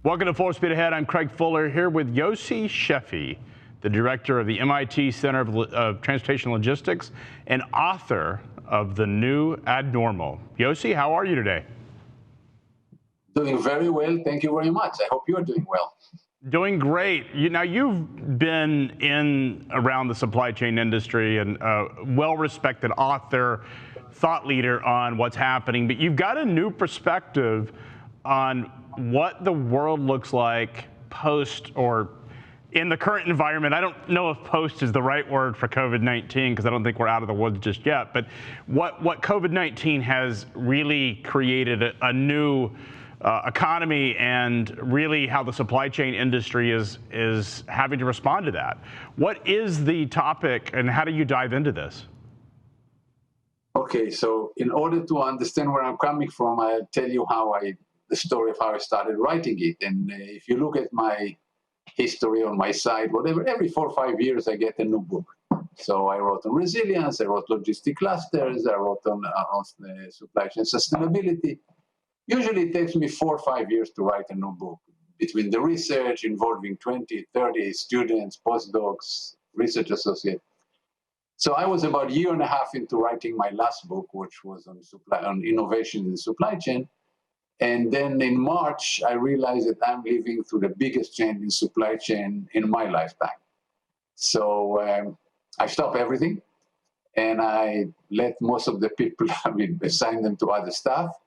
Welcome to Full Speed Ahead. I'm Craig Fuller here with Yossi Sheffi, the director of the MIT Center of Transportation Logistics and author of The New Abnormal. Yossi, how are you today? Doing very well. Thank you very much. I hope you're doing well. Doing great. Now, you've been around the supply chain industry and a well-respected author, thought leader on what's happening, but you've got a new perspective on what the world looks like post or in the current environment. I don't know if post is the right word for COVID-19 because I don't think we're out of the woods just yet, but what COVID-19 has really created a new economy and really how the supply chain industry is having to respond to that. What is the topic and how do you dive into this? Okay, so in order to understand where I'm coming from, I'll tell you the story of how I started writing it. And if you look at my history on my site, whatever, every 4 or 5 years I get a new book. So I wrote on resilience, I wrote logistic clusters, I wrote on supply chain sustainability. Usually it takes me 4 or 5 years to write a new book, between the research involving 20, 30 students, postdocs, research associates. So I was about a year and a half into writing my last book, which was on innovation in supply chain. And then in March, I realized that I'm living through the biggest change in supply chain in my lifetime. So I stopped everything and I let most of the people, assign them to other stuff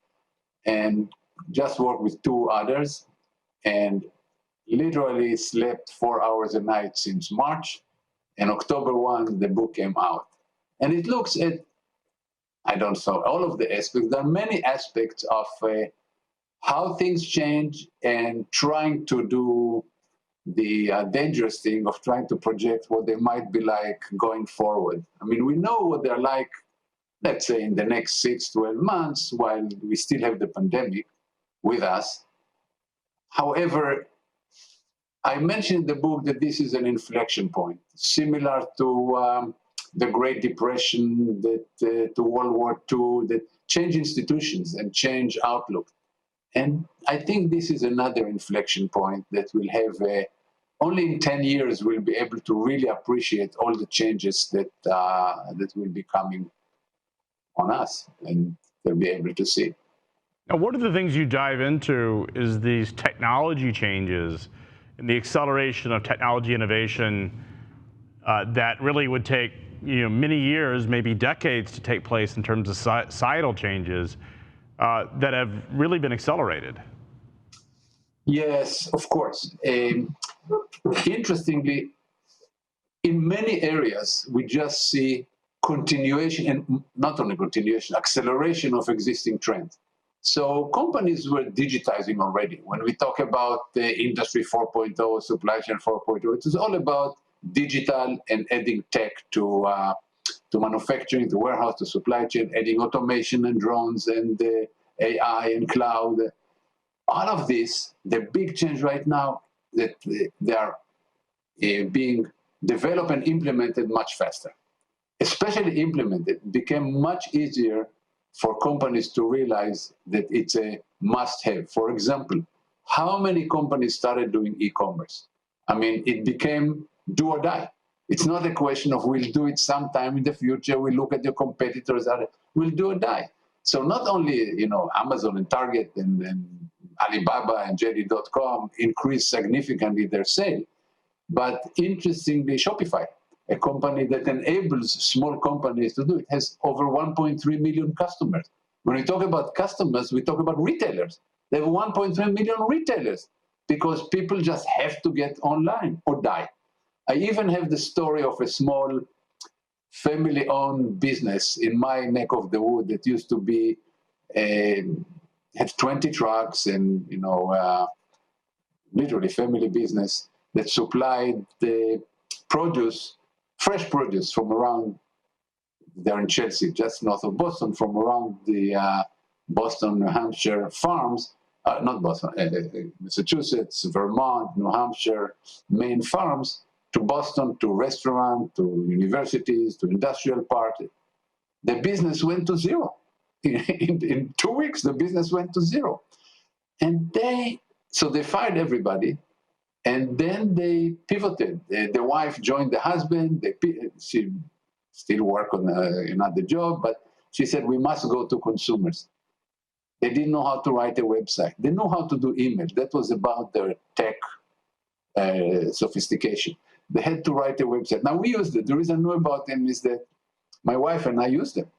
and just work with 2 others and literally slept 4 hours a night since March. And October 1, the book came out. And it looks at, I don't know, all of the aspects. There are many aspects of how things change and trying to do the dangerous thing of trying to project what they might be like going forward. I mean, we know what they're like, let's say, in the next 6, 12 months, while we still have the pandemic with us. However, I mentioned in the book that this is an inflection point, similar to the Great Depression, to World War II, that change institutions and change outlook. And I think this is another inflection point that will have, only in 10 years, we'll be able to really appreciate all the changes that will be coming on us and they'll be able to see. Now, one of the things you dive into is these technology changes and the acceleration of technology innovation that really would take many years, maybe decades to take place in terms of societal changes that have really been accelerated. Yes, of course. Interestingly, in many areas, we just see continuation, and not only continuation, acceleration of existing trends. So companies were digitizing already. When we talk about the Industry 4.0, supply chain 4.0, it is all about digital and adding tech to manufacturing, to warehouse, to supply chain, adding automation and drones and AI and cloud. All of this, the big change right now, that they are being developed and implemented much faster. Especially implemented, became much easier for companies to realize that it's a must-have. For example, how many companies started doing e-commerce? I mean, it became do or die. It's not a question of we'll do it sometime in the future, we'll look at the competitors, we'll do or die. So not only Amazon and Target and Alibaba and JD.com increased significantly their sale, but interestingly, Shopify, a company that enables small companies to do it, has over 1.3 million customers. When we talk about customers, we talk about retailers. They have 1.3 million retailers because people just have to get online or die. I even have the story of a small family-owned business in my neck of the wood that used to be, had 20 trucks and, literally family business that supplied the produce, fresh produce from around, there in Chelsea, just north of Boston, from around the Boston, New Hampshire farms, not Boston, Massachusetts, Vermont, New Hampshire, Maine farms, to Boston, to restaurant, to universities, to industrial park. The business went to zero. In 2 weeks, the business went to zero. And they So they fired everybody, and then they pivoted. The wife joined the husband. She still work on another job, but she said, we must go to consumers. They didn't know how to write a website. They know how to do email. That was about their tech sophistication. They had to write a website. Now, we used it. The reason I know about them is that my wife and I used them.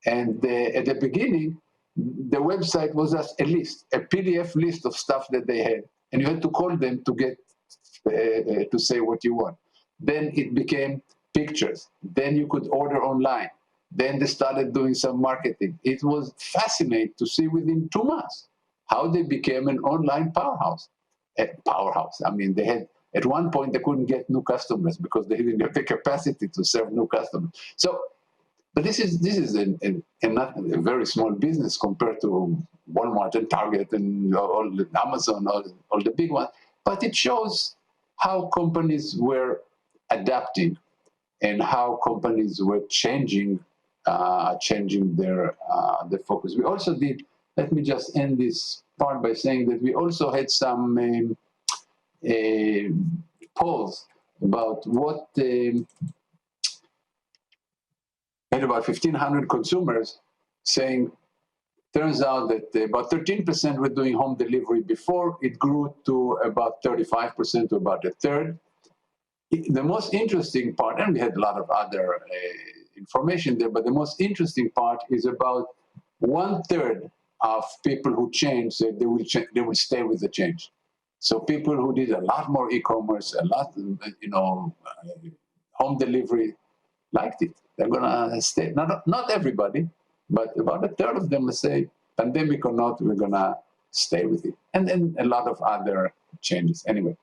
And at the beginning, the website was just a list, a PDF list of stuff that they had. And you had to call them to get to say what you want. Then it became pictures. Then you could order online. Then they started doing some marketing. It was fascinating to see within 2 months how they became an online powerhouse. I mean, they had, at one point, they couldn't get new customers because they didn't have the capacity to serve new customers. So, but this is not a very small business compared to Walmart and Target and all the Amazon, all the big ones. But it shows how companies were adapting and how companies were changing their focus. We also did. Let me just end this part by saying that we also had some polls about what. Had about 1,500 consumers saying, turns out that about 13% were doing home delivery before. It grew to about 35%, to about a third. The most interesting part, and we had a lot of other information there, but the most interesting part is about 1/3 of people who changed said they will stay with the change. So people who did a lot more e-commerce, a lot, home delivery, liked it. They're gonna stay. Not everybody, but about a third of them will say, pandemic or not, we're gonna stay with it. And then a lot of other changes. Anyway.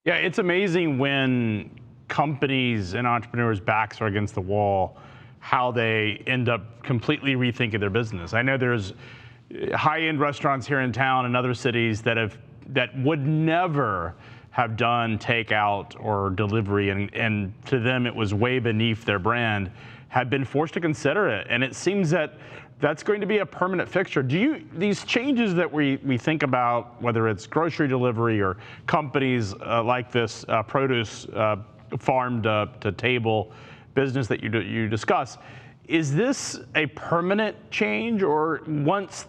Yeah, it's amazing when companies and entrepreneurs' backs are against the wall, how they end up completely rethinking their business. I know there's high-end restaurants here in town and other cities that would never have done takeout or delivery, and to them it was way beneath their brand, had been forced to consider it. And it seems that that's going to be a permanent fixture. These changes that we think about, whether it's grocery delivery or companies like this produce farm to table business that you discuss, is this a permanent change, or once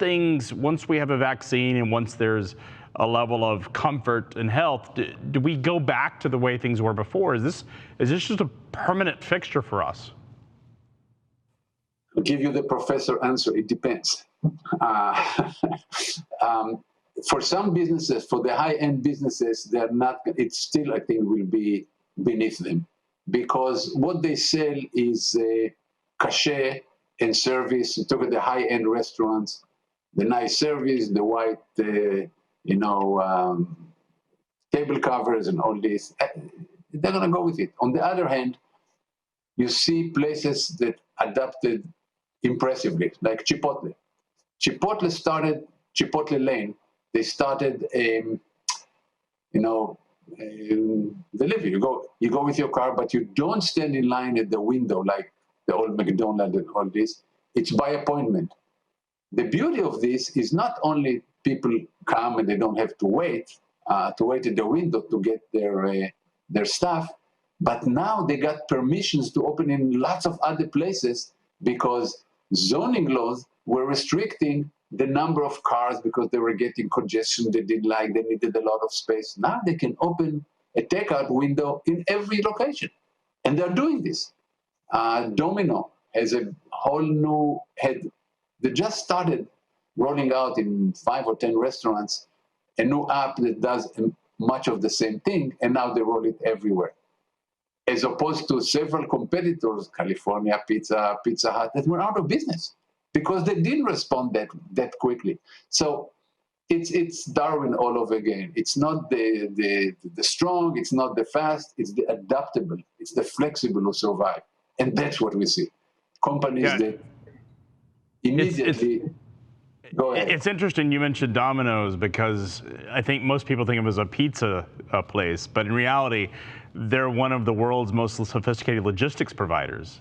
we have a vaccine and once there's a level of comfort and health, do we go back to the way things were before? Is this just a permanent fixture for us? I'll give you the professor answer. It depends. For some businesses, for the high-end businesses, they're not. It still, I think, will be beneath them, because what they sell is cachet and service. You look at the high-end restaurants, the nice service, the white, table covers and all this. They're going to go with it. On the other hand, you see places that adapted impressively, like Chipotle. Chipotle Lane. They started, delivery. You go with your car, but you don't stand in line at the window like the old McDonald's and all this. It's by appointment. The beauty of this is not only people come and they don't have to wait at the window to get their stuff, but now they got permissions to open in lots of other places because zoning laws were restricting the number of cars because they were getting congestion they didn't like, they needed a lot of space. Now they can open a takeout window in every location. And they're doing this. Domino has a whole new head. They just started rolling out in 5 or 10 restaurants a new app that does much of the same thing, and now they roll it everywhere. As opposed to several competitors, California Pizza, Pizza Hut, that were out of business because they didn't respond that quickly. So it's Darwin all over again. It's not the strong, it's not the fast, it's the adaptable, it's the flexible who survive. And that's what we see. Companies that immediately go ahead. It's interesting you mentioned Domino's, because I think most people think of it as a pizza place, but in reality, they're one of the world's most sophisticated logistics providers.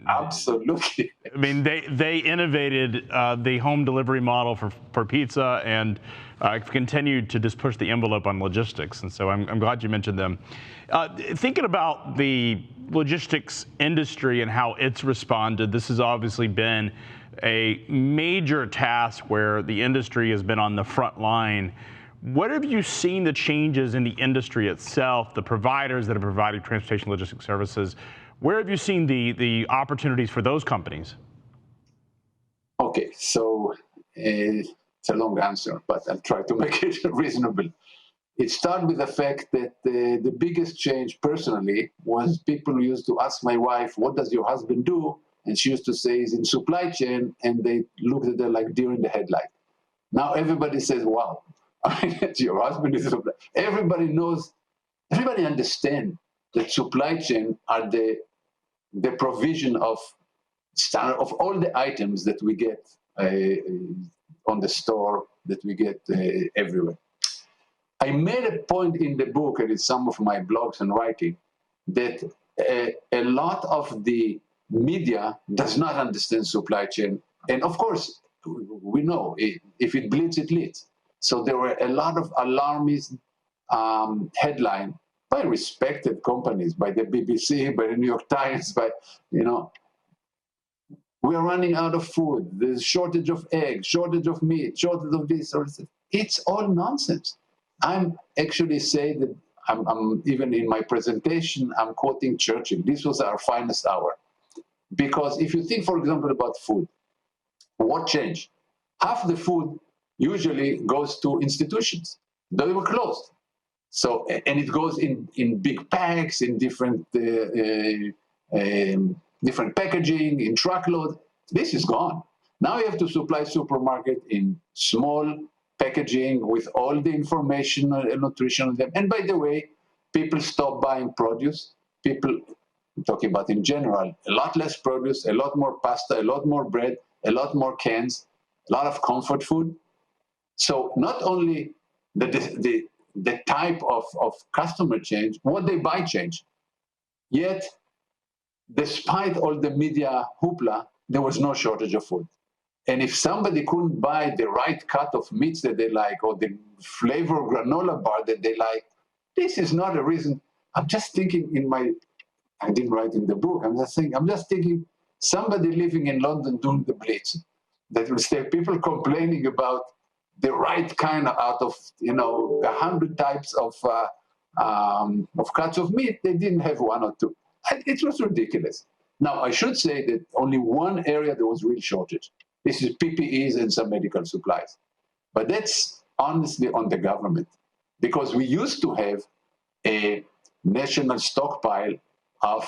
Absolutely. I mean, they innovated the home delivery model for pizza, and continued to just push the envelope on logistics, and so I'm glad you mentioned them. Thinking about the logistics industry and how it's responded, this has obviously been a major task where the industry has been on the front line. What have you seen the changes in the industry itself, the providers that are providing transportation logistics services? Where have you seen the opportunities for those companies? Okay, so it's a long answer, but I'll try to make it reasonable. It started with the fact that the biggest change personally was people used to ask my wife, what does your husband do? And she used to say he's in supply chain, and they looked at her like deer in the headlight. Now everybody says, wow, your husband is supply. Everybody knows, everybody understands that supply chain are the provision of standard of all the items that we get on the store, that we get everywhere. I made a point in the book and in some of my blogs and writing that a lot of the media does not understand supply chain. And of course, we know if it bleeds, it leads. So there were a lot of alarmist headline by respected companies, by the BBC, by the New York Times, by, we are running out of food. There's shortage of eggs, shortage of meat, shortage of this or that. It's all nonsense. I'm actually saying that I'm even in my presentation, I'm quoting Churchill. This was our finest hour. Because if you think, for example, about food, what changed? Half the food usually goes to institutions. They were closed. So, and it goes in big packs, in different different packaging, in truckload. This is gone. Now you have to supply supermarket in small packaging with all the information and nutrition on them. And by the way, people stop buying produce. People, I'm talking about in general, a lot less produce, a lot more pasta, a lot more bread, a lot more cans, a lot of comfort food. So not only the type of customer change, what they buy change. Yet, despite all the media hoopla, there was no shortage of food. And if somebody couldn't buy the right cut of meats that they like, or the flavor granola bar that they like, this is not a reason. I'm just thinking I didn't write in the book, I'm just thinking somebody living in London doing the Blitz, that will say people complaining about the right kind out of 100 types of cuts of meat, they didn't have one or two. It was ridiculous. Now, I should say that only one area there was real shortage. This is PPEs and some medical supplies. But that's honestly on the government, because we used to have a national stockpile of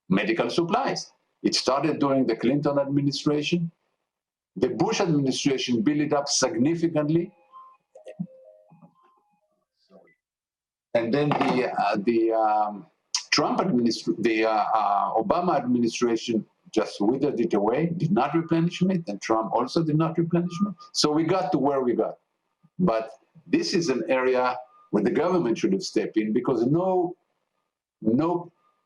medical supplies. It started during the Clinton administration. The Bush administration built it up significantly. And then the Obama administration just withered it away, did not replenish it, and Trump also did not replenish it. So we got to where we got. But this is an area where the government should have stepped in, because no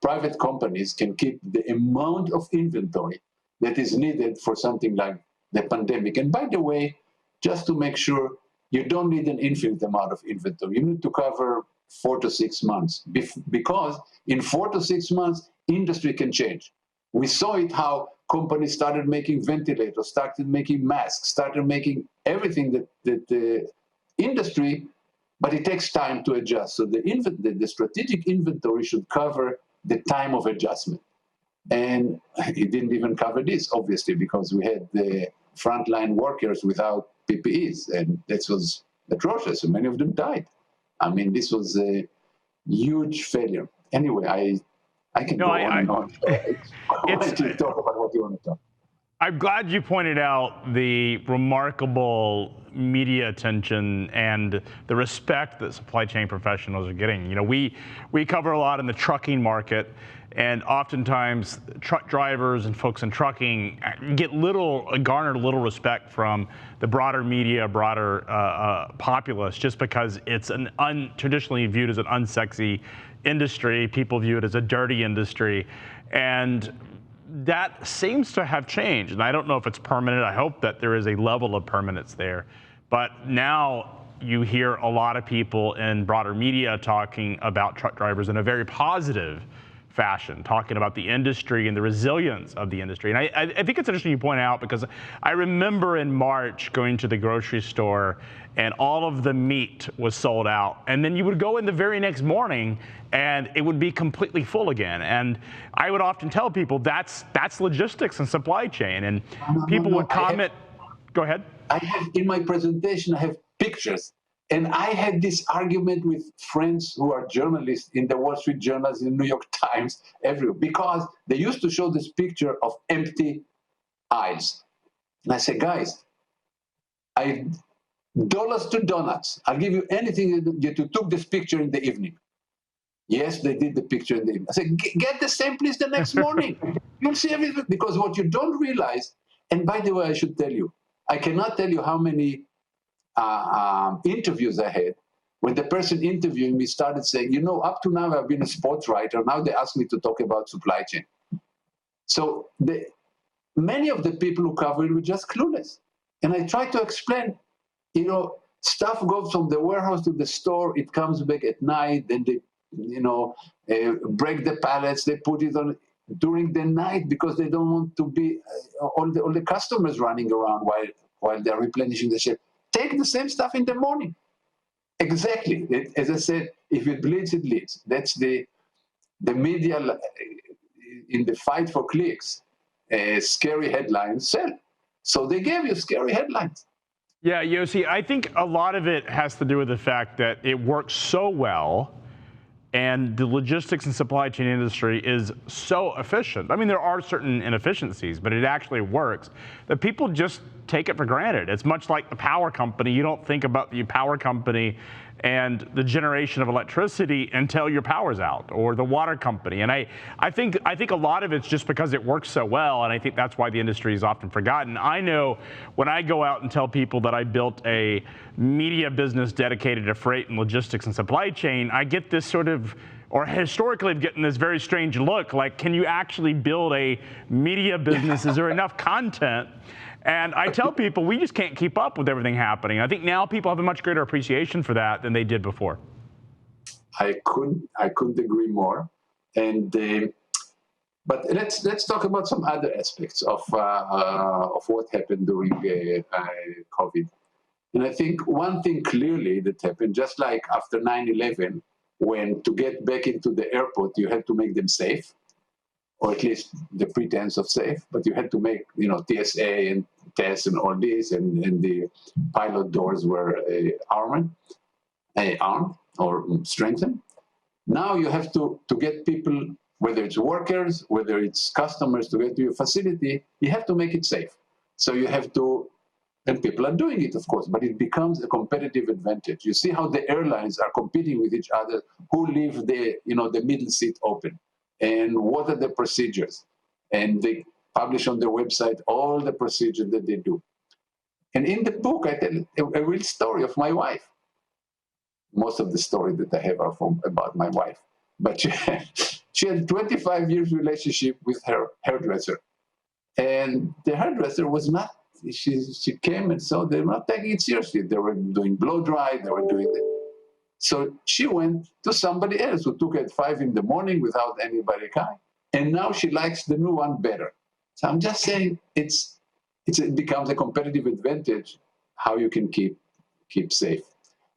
private companies can keep the amount of inventory that is needed for something like the pandemic. And by the way, just to make sure, you don't need an infinite amount of inventory. You need to cover 4 to 6 months, because in 4 to 6 months, industry can change. We saw it how companies started making ventilators, started making masks, started making everything that the industry, but it takes time to adjust. So the strategic inventory should cover the time of adjustment. And it didn't even cover this, obviously, because we had the frontline workers without PPEs, and this was atrocious, and many of them died. I mean, this was a huge failure. Anyway, I can go on and on. Why don't you talk about what you want to talk? I'm glad you pointed out the remarkable media attention and the respect that supply chain professionals are getting. We cover a lot in the trucking market, and oftentimes truck drivers and folks in trucking garner little respect from the broader media, broader populace, just because it's traditionally viewed as an unsexy industry. People view it as a dirty industry, and that seems to have changed. And I don't know if it's permanent. I hope that there is a level of permanence there. But now you hear a lot of people in broader media talking about truck drivers in a very positive fashion, talking about the industry and the resilience of the industry. And I think it's interesting you point out, because I remember in March going to the grocery store and all of the meat was sold out. And then you would go in the very next morning and it would be completely full again. And I would often tell people that's logistics and supply chain. And people would comment. Go ahead. I have, in my presentation, I have pictures. And I had this argument with friends who are journalists in the Wall Street Journal, in the New York Times, everywhere, because they used to show this picture of empty aisles. And I said, guys, dollars to donuts. I'll give you anything that you took this picture in the evening. Yes, they did the picture in the evening. I said, get the same please the next morning. You'll see everything. Because what you don't realize, and by the way, I should tell you, I cannot tell you how many interviews I had when the person interviewing me started saying, you know, up to now I've been a sports writer. Now they ask me to talk about supply chain. So many of the people who cover it were just clueless. And I tried to explain, you know, stuff goes from the warehouse to the store. It comes back at night. Then they, you know, break the pallets. They put it on during the night because they don't want to be all the customers running around while they're replenishing the shelf. Take the same stuff in the morning. Exactly. As I said, if it bleeds, it leads. That's the media in the fight for clicks. Scary headlines sell. So they gave you scary headlines. Yeah, Yossi, I think a lot of it has to do with the fact that it works so well, and the logistics and supply chain industry is so efficient. I mean, there are certain inefficiencies, but it actually works, that people just take it for granted. It's much like the power company. You don't think about the power company and the generation of electricity until your power's out, or the water company. And I think a lot of it's just because it works so well, and I think that's why the industry is often forgotten. I know when I go out and tell people that I built a media business dedicated to freight and logistics and supply chain, I get this sort of, or historically I've gotten this very strange look, like, can you actually build a media business? Is there enough content? And I tell people, we just can't keep up with everything happening. I think now people have a much greater appreciation for that than they did before. I couldn't agree more. And but let's talk about some other aspects of what happened during COVID. And I think one thing clearly that happened, just like after 9/11, when to get back into the airport, you had to make them safe, or at least the pretense of safe, but you had to make, you know, TSA and tests and all this, and the pilot doors were armed or strengthened. Now you have to get people, whether it's workers, whether it's customers, to get to your facility, you have to make it safe. So you have to, and people are doing it, of course, but it becomes a competitive advantage. You see how the airlines are competing with each other, who leave the middle seat open, and what are the procedures. And they publish on their website all the procedures that they do. And in the book, I tell a real story of my wife. Most of the stories that I have are about my wife. But she had 25 years relationship with her hairdresser. And the hairdresser was not, she came and saw they were not taking it seriously. They were doing blow dry, they were doing it. So she went to somebody else who took her at 5 in the morning without anybody coming. And now she likes the new one better. So I'm just saying it becomes a competitive advantage how you can keep safe.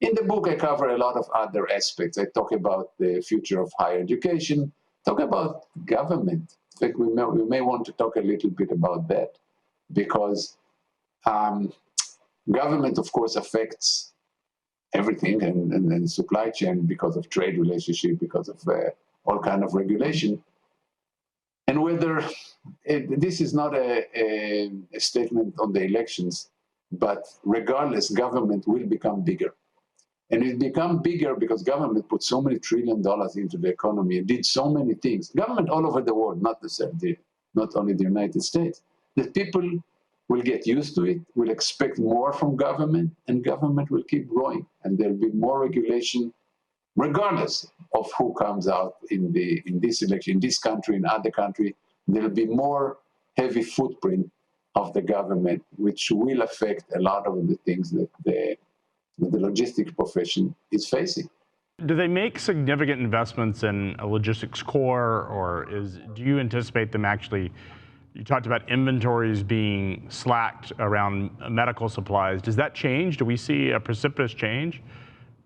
In the book, I cover a lot of other aspects. I talk about the future of higher education, talk about government. In fact, we may want to talk a little bit about that, because government, of course, affects everything, and supply chain, because of trade relationship, because of all kind of regulation. And whether this is not a statement on the elections, but regardless, government will become bigger. And it become bigger because government put so many $1 trillion into the economy and did so many things. Government all over the world, not only the United States. That people will get used to it, will expect more from government, and government will keep growing. And there'll be more regulation, regardless of who comes out in this election, in this country, in other country. There'll be more heavy footprint of the government, which will affect a lot of the things that that the logistics profession is facing. Do they make significant investments in a logistics core, or do you anticipate them actually? You talked about inventories being slacked around medical supplies. Does that change? Do we see a precipitous change?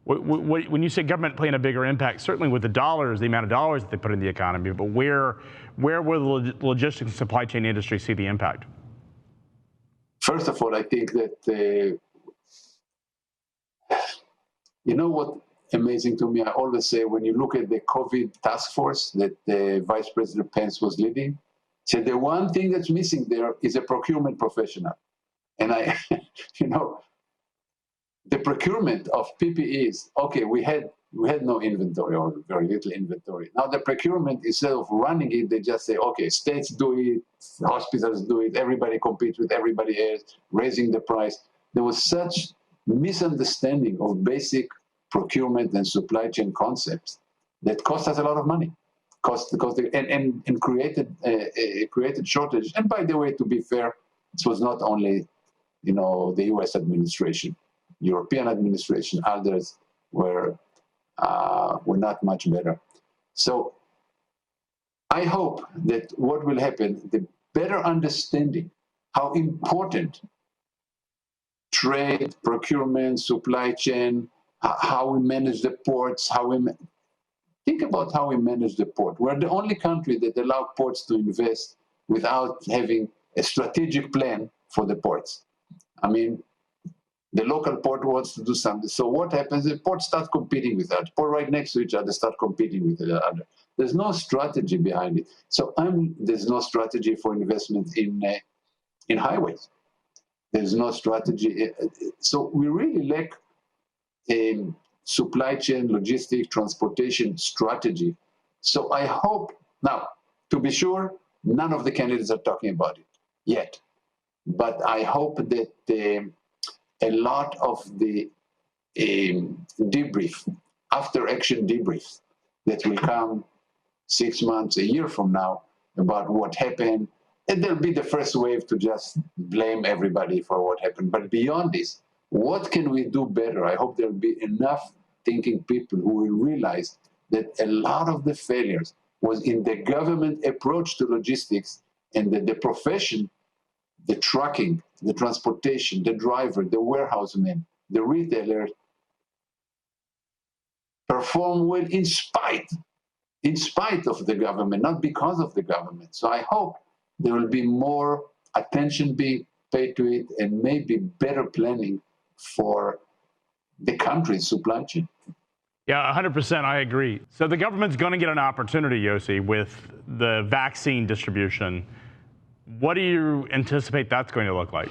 When you say government playing a bigger impact, certainly with the dollars, the amount of dollars that they put in the economy, but where will the logistics and supply chain industry see the impact? First of all, I think that, you know what amazing to me, I always say, when you look at the COVID task force that Vice President Pence was leading, said the one thing that's missing there is a procurement professional. And I, you know, the procurement of PPEs, okay, we had no inventory or very little inventory. Now the procurement, instead of running it, they just say, okay, states do it, hospitals do it, everybody competes with everybody else, raising the price. There was such misunderstanding of basic procurement and supply chain concepts that cost us a lot of money, and created shortage. And by the way, to be fair, this was not only, you know, the U.S. administration. European administration, others were not much better. So I hope that what will happen, the better understanding how important trade, procurement, supply chain, how we manage the ports, think about how we manage the port. We're the only country that allow ports to invest without having a strategic plan for the ports. I mean, the local port wants to do something. So what happens? The ports start competing with that. Port right next to each other start competing with each other. There's no strategy behind it. So there's no strategy for investment in highways. There's no strategy. So we really lack a supply chain, logistic, transportation strategy. So I hope, now, to be sure, none of the candidates are talking about it yet. But I hope that a lot of the debrief, after action debrief, that will come 6 months, a year from now, about what happened, and there'll be the first wave to just blame everybody for what happened. But beyond this, what can we do better? I hope there'll be enough thinking people who will realize that a lot of the failures was in the government approach to logistics, and that the profession, the trucking, the transportation, the driver, the warehouseman, the retailer, perform well in spite of the government, not because of the government. So I hope there will be more attention being paid to it, and maybe better planning for the country's supply chain. Yeah, 100%, I agree. So the government's going to get an opportunity, Yossi, with the vaccine distribution. What do you anticipate that's going to look like?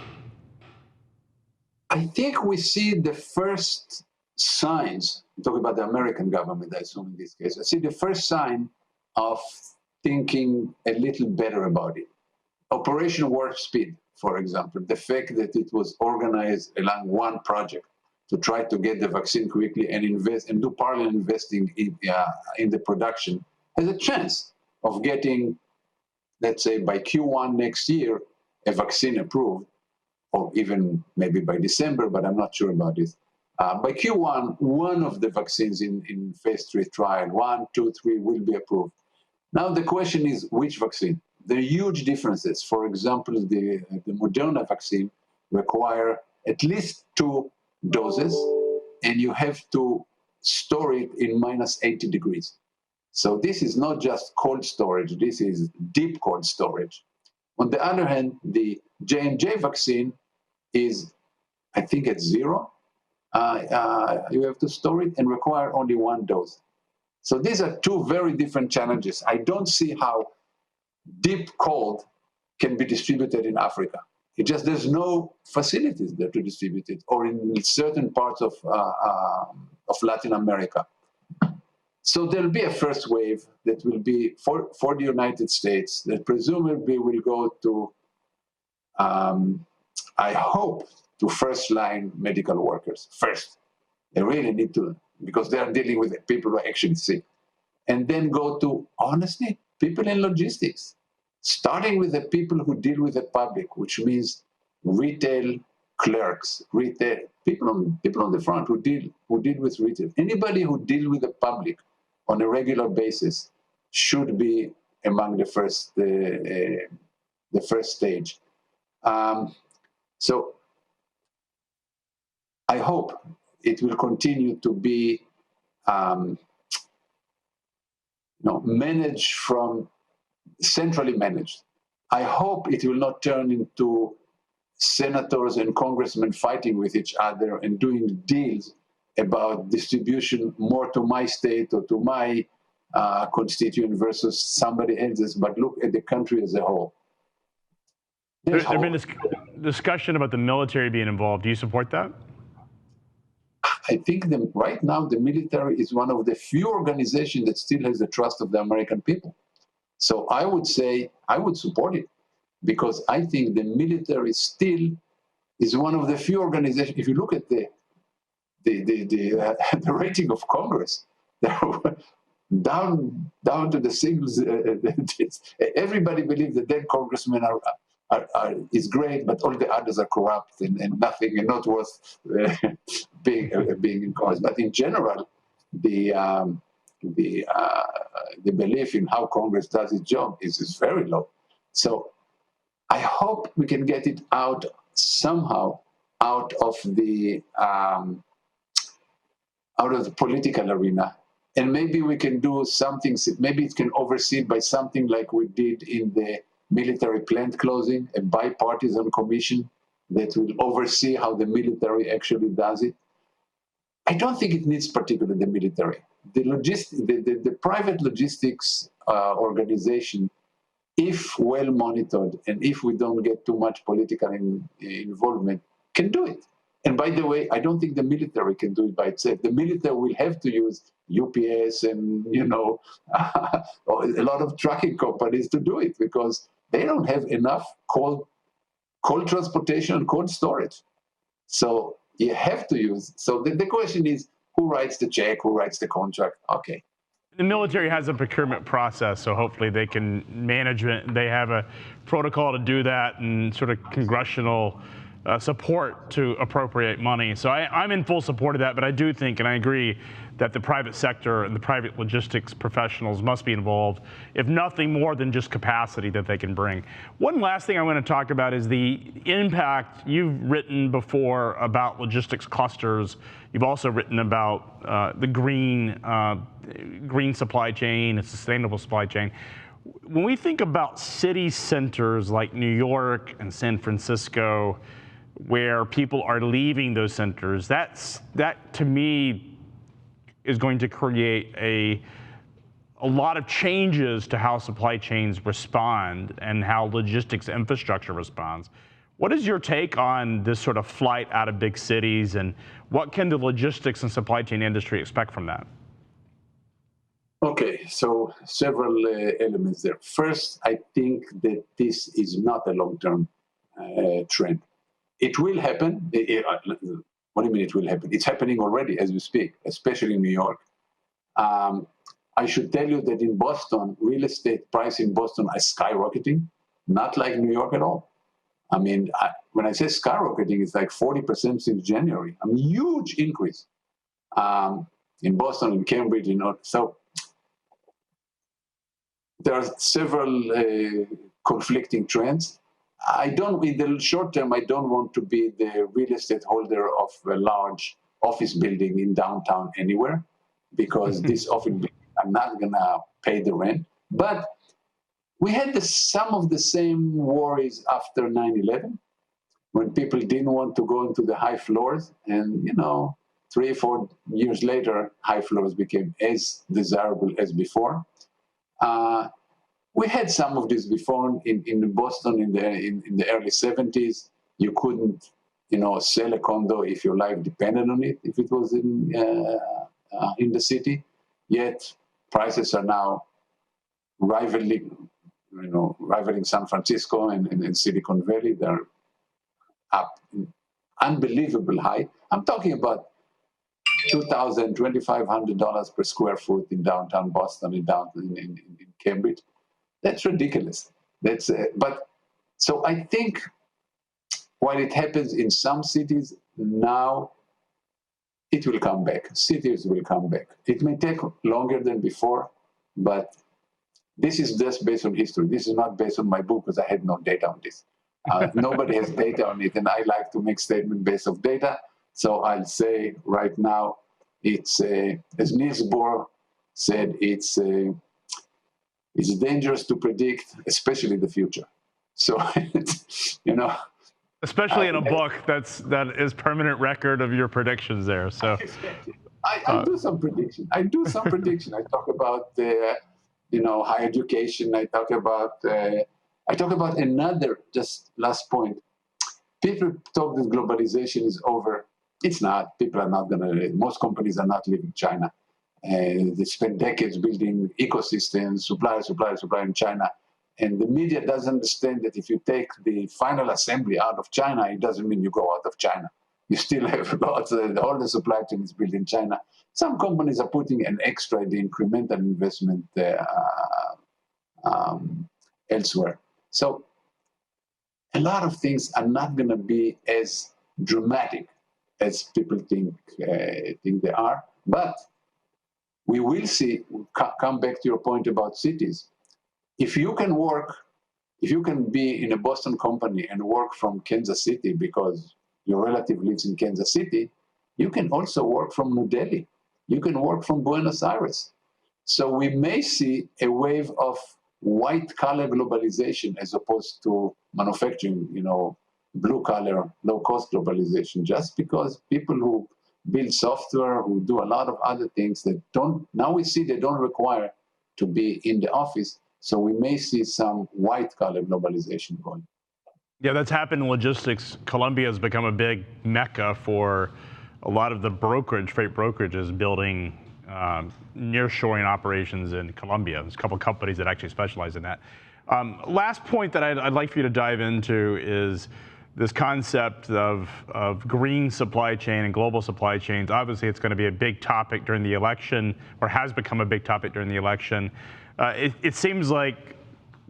I think we see the first signs, talking about the American government, I assume in this case, I see the first sign of thinking a little better about it. Operation Warp Speed, for example, the fact that it was organized along one project to try to get the vaccine quickly and invest and do parallel investing in the production, has a chance of getting, let's say, by Q1 next year, a vaccine approved, or even maybe by December, but I'm not sure about this. By Q1, one of the vaccines in phase 3 trial, 1, 2, 3, will be approved. Now the question is, which vaccine? There are huge differences. For example, the Moderna vaccine require at least 2 doses, and you have to store it in minus 80 degrees. So this is not just cold storage, this is deep cold storage. On the other hand, the J&J vaccine is, I think, at 0. You have to store it and require only 1 dose. So these are 2 very different challenges. I don't see how deep cold can be distributed in Africa. It just, there's no facilities there to distribute it, or in certain parts of Latin America. So there'll be a first wave that will be for the United States, that presumably will go to, I hope, to first-line medical workers first. They really need to, because they are dealing with people who are actually sick. And then go to, honestly, people in logistics, starting with the people who deal with the public, which means retail clerks, retail, people on the front who deal with retail, anybody who deal with the public on a regular basis should be among the first stage. So I hope it will continue to be managed from centrally managed. I hope it will not turn into senators and congressmen fighting with each other and doing deals about distribution more to my state or to my constituent versus somebody else's, but look at the country as a whole. There's been this discussion about the military being involved. Do you support that? I think right now the military is one of the few organizations that still has the trust of the American people. So I would say I would support it, because I think the military still is one of the few organizations. If you look at the rating of Congress, down to the singles. Everybody believes that dead congressmen is great, but all the others are corrupt and nothing and not worth being in Congress. But in general, the belief in how Congress does its job is very low. So I hope we can get it out somehow out of the political arena. And maybe we can do something, maybe it can overseen by something like we did in the military plant closing, a bipartisan commission that will oversee how the military actually does it. I don't think it needs particularly the military. The private logistics organization, if well monitored and if we don't get too much political involvement, can do it. And by the way, I don't think the military can do it by itself. The military will have to use UPS and, a lot of trucking companies to do it, because they don't have enough cold transportation and cold storage. So you have to use. So the question is, who writes the check? Who writes the contract? Okay. The military has a procurement process, so hopefully they can manage it. They have a protocol to do that and sort of congressional support to appropriate money. So I'm in full support of that, but I do think, and I agree, that the private sector and the private logistics professionals must be involved, if nothing more than just capacity that they can bring. One last thing I want to talk about is the impact. You've written before about logistics clusters. You've also written about the green supply chain, a sustainable supply chain. When we think about city centers like New York and San Francisco, where people are leaving those centers, that to me is going to create a lot of changes to how supply chains respond and how logistics infrastructure responds. What is your take on this sort of flight out of big cities, and what can the logistics and supply chain industry expect from that? Okay, so several elements there. First, I think that this is not a long-term trend. It will happen. What do you mean it will happen? It's happening already as we speak, especially in New York. I should tell you that in Boston, real estate price in Boston is skyrocketing, not like New York at all. I mean, when I say skyrocketing, it's like 40% since January. I mean, huge increase in Boston, in Cambridge, so there are several conflicting trends. In the short term, I don't want to be the real estate holder of a large office building in downtown anywhere, because these office buildings are not going to pay the rent. But we had some of the same worries after 9/11, when people didn't want to go into the high floors. And, 3 or 4 years later, high floors became as desirable as before. We had some of this before in Boston in the early 70s. You couldn't, sell a condo if your life depended on it, if it was in the city. Yet prices are now rivaling San Francisco and Silicon Valley. They're up unbelievable high. I'm talking about $2,000, $2,500 per square foot in downtown Boston, in Cambridge. That's ridiculous. So I think while it happens in some cities, now it will come back. Cities will come back. It may take longer than before, but this is just based on history. This is not based on my book because I had no data on this. Nobody has data on it, and I like to make statements based on data. So I'll say right now, it's as Niels Bohr said, it's dangerous to predict, especially the future. So, you know. Especially in a book that is permanent record of your predictions there. So I do some prediction. I talk about higher education. I talk about another, just last point. People talk that globalization is over. It's not. People are not most companies are not leaving China. They spend decades building ecosystems, supply in China. And the media doesn't understand that if you take the final assembly out of China, it doesn't mean you go out of China. You still have all the supply chain is built in China. Some companies are putting an extra, the incremental investment elsewhere. So a lot of things are not going to be as dramatic as people think they are. But we will see, come back to your point about cities. If you can be in a Boston company and work from Kansas City because your relative lives in Kansas City, you can also work from New Delhi. You can work from Buenos Aires. So we may see a wave of white-collar globalization as opposed to manufacturing, blue-collar, low-cost globalization, just because people who build software, who do a lot of other things now we see they don't require to be in the office. So we may see some white-collar globalization going. Yeah, that's happened in logistics. Colombia has become a big mecca for a lot of the freight brokerages building nearshoring operations in Colombia. There's a couple of companies that actually specialize in that. Last point that I'd like for you to dive into is this concept of green supply chain and global supply chains. Obviously, it's going to be a big topic during the election, or has become a big topic during the election. It seems like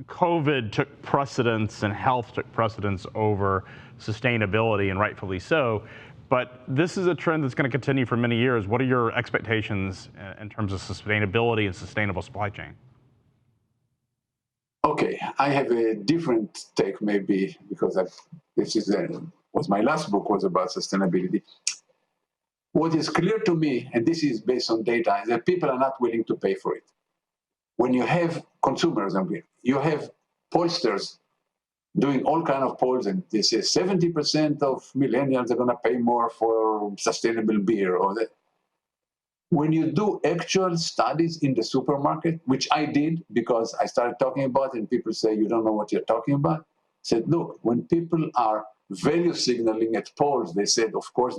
COVID took precedence and health took precedence over sustainability, and rightfully so. But this is a trend that's going to continue for many years. What are your expectations in terms of sustainability and sustainable supply chain? Okay, I have a different take, maybe, because my last book was about sustainability. What is clear to me, and this is based on data, is that people are not willing to pay for it. When you have consumers, you have pollsters doing all kinds of polls, and they say 70% of millennials are going to pay more for sustainable beer or that. When you do actual studies in the supermarket, which I did because I started talking about it and people say, you don't know what you're talking about. I said, look, when people are value signaling at polls, they said, of course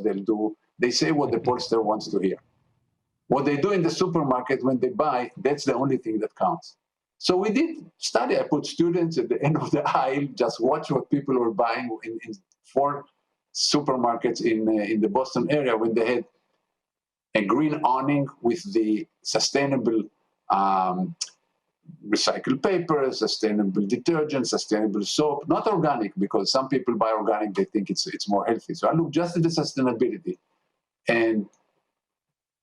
they say what the pollster wants to hear. What they do in the supermarket when they buy, that's the only thing that counts. So we did study. I put students at the end of the aisle, just watch what people were buying in 4 supermarkets in the Boston area when they had a green awning with the sustainable recycled paper, sustainable detergent, sustainable soap, not organic, because some people buy organic, they think it's more healthy. So I look just at the sustainability. And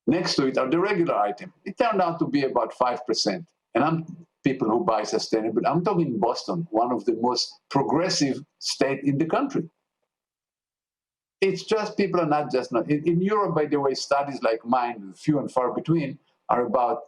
next to it are the regular items. It turned out to be about 5%. And people who buy sustainable. I'm talking Boston, one of the most progressive states in the country. It's just people are not. In Europe, by the way, studies like mine, few and far between, are about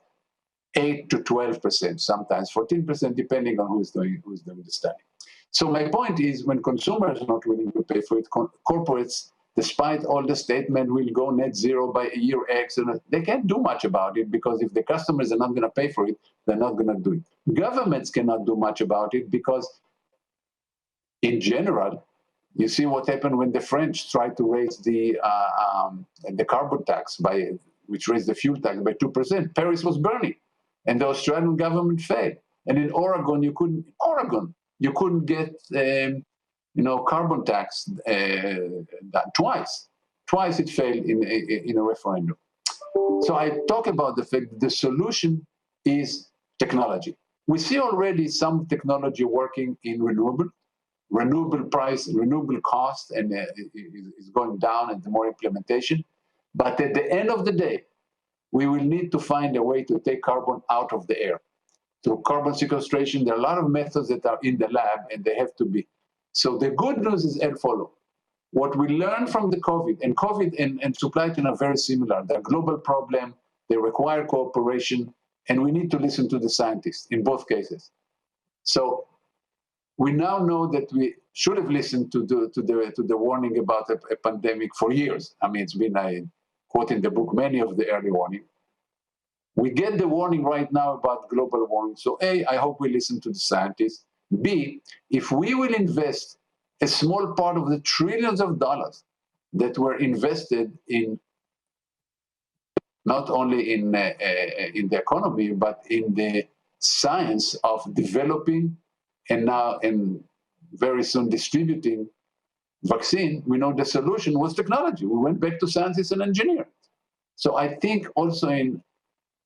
8 to 12%, sometimes 14%, depending on who's doing the study. So my point is, when consumers are not willing to pay for it, corporates, despite all the statement, will go net zero by year X, and they can't do much about it, because if the customers are not going to pay for it, they're not going to do it. Governments cannot do much about it, because in general, you see what happened when the French tried to raise the carbon tax, which raised the fuel tax by 2%. Paris was burning, and the Australian government failed. And in Oregon, you couldn't get carbon tax twice. Twice it failed in a referendum. So I talk about the fact that the solution is technology. We see already some technology working in renewable. renewable cost, and is going down, and the more implementation. But at the end of the day, we will need to find a way to take carbon out of the air. Through carbon sequestration, there are a lot of methods that are in the lab, and they have to be. So the good news is as follows. What we learned from the COVID and supply chain are very similar. They're a global problem, they require cooperation, and we need to listen to the scientists in both cases. So we now know that we should have listened to the warning about a pandemic for years. I mean, it's been, I quote in the book, many of the early warning. We get the warning right now about global warming. So A, I hope we listen to the scientists. B, if we will invest a small part of the trillions of dollars that were invested in not only in the economy, but in the science of developing and very soon distributing vaccine, we know the solution was technology. We went back to scientists and engineers. So I think also in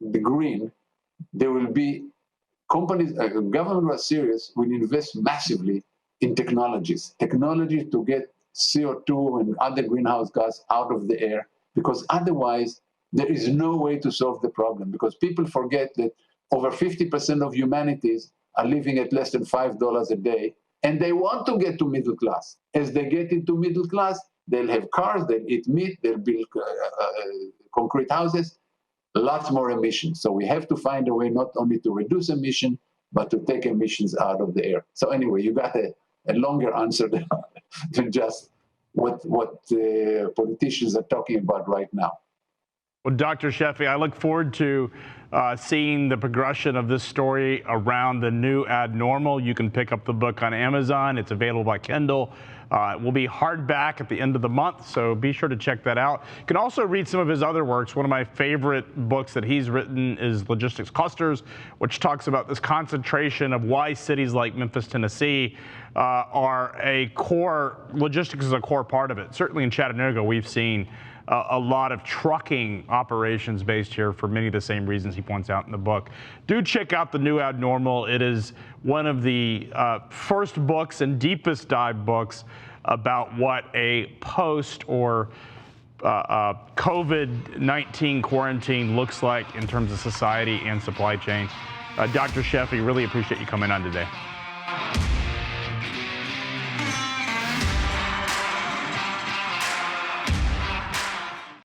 the green, there will be companies, government who are serious will invest massively in technology to get CO2 and other greenhouse gas out of the air, because otherwise there is no way to solve the problem, because people forget that over 50% of humanities are living at less than $5 a day, and they want to get to middle class. As they get into middle class, they'll have cars, they'll eat meat, they'll build concrete houses, lots more emissions. So we have to find a way not only to reduce emission, but to take emissions out of the air. So anyway, you got a longer answer than just what politicians are talking about right now. Well, Dr. Sheffi, I look forward to seeing the progression of this story around the new abnormal. You can pick up the book on Amazon. It's available by Kindle. It will be hardback at the end of the month, so be sure to check that out. You can also read some of his other works. One of my favorite books that he's written is Logistics Clusters, which talks about this concentration of why cities like Memphis, Tennessee are a core, logistics is a core part of it. Certainly in Chattanooga, we've seen a lot of trucking operations based here for many of the same reasons he points out in the book. Do check out The New Abnormal. It is one of the first books and deepest dive books about what a post or COVID-19 quarantine looks like in terms of society and supply chain. Dr. Sheffi, really appreciate you coming on today.